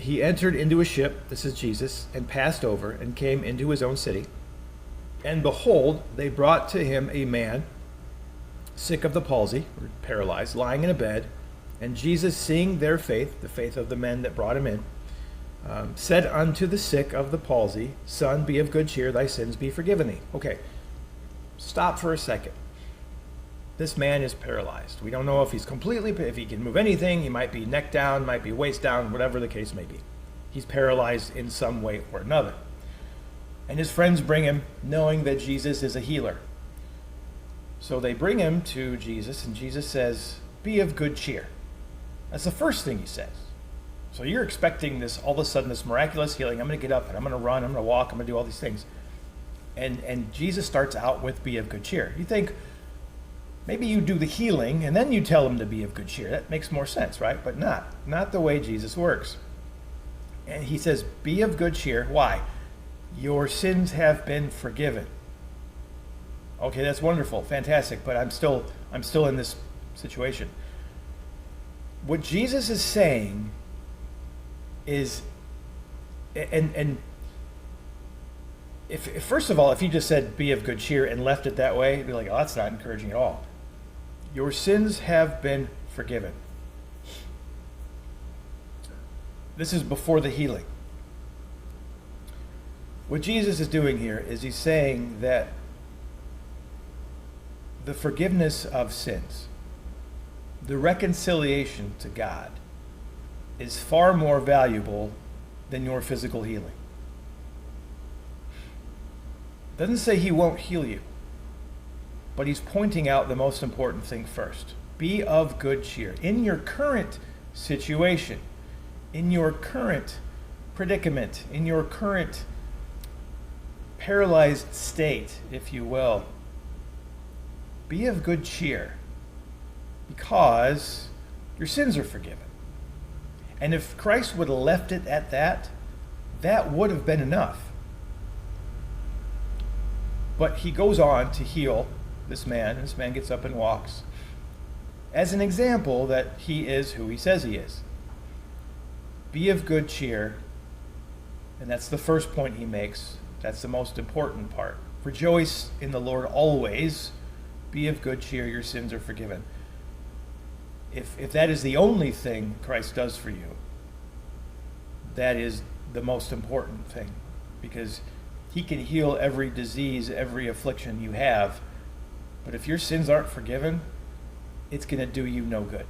he entered into a ship, this is Jesus, and passed over, and came into his own city. And behold, they brought to him a man sick of the palsy, or paralyzed, lying in a bed. And Jesus, seeing their faith, the faith of the men that brought him in, said unto the sick of the palsy, Son, be of good cheer, thy sins be forgiven thee. Okay, stop for a second. This man is paralyzed. We don't know if if he can move anything. He might be neck down, might be waist down, whatever the case may be. He's paralyzed in some way or another. And his friends bring him knowing that Jesus is a healer. So they bring him to Jesus, and Jesus says, be of good cheer. That's the first thing he says. So you're expecting this, all of a sudden, this miraculous healing. I'm going to get up and I'm going to run, I'm going to walk, I'm going to do all these things. And Jesus starts out with be of good cheer. You think, maybe you do the healing and then you tell him to be of good cheer. That makes more sense, right? But not the way Jesus works. And he says, be of good cheer. Why? Your sins have been forgiven. Okay, that's wonderful, fantastic, but I'm still in this situation. What Jesus is saying is, and if first of all, if he just said be of good cheer and left it that way, it'd be like, oh, that's not encouraging at all. Your sins have been forgiven. This is before the healing. What Jesus is doing here is he's saying that the forgiveness of sins, the reconciliation to God, is far more valuable than your physical healing. Doesn't say he won't heal you, but he's pointing out the most important thing first. Be of good cheer. In your current situation, in your current predicament, in your current paralyzed state, if you will, be of good cheer because your sins are forgiven. And if Christ would have left it at that, that would have been enough. But he goes on to heal this man, and this man gets up and walks as an example that he is who he says he is. Be of good cheer, and that's the first point he makes. That's the most important part. Rejoice in the Lord always. Be of good cheer, your sins are forgiven. If that is the only thing Christ does for you, that is the most important thing, because he can heal every disease, every affliction you have, but if your sins aren't forgiven, it's going to do you no good.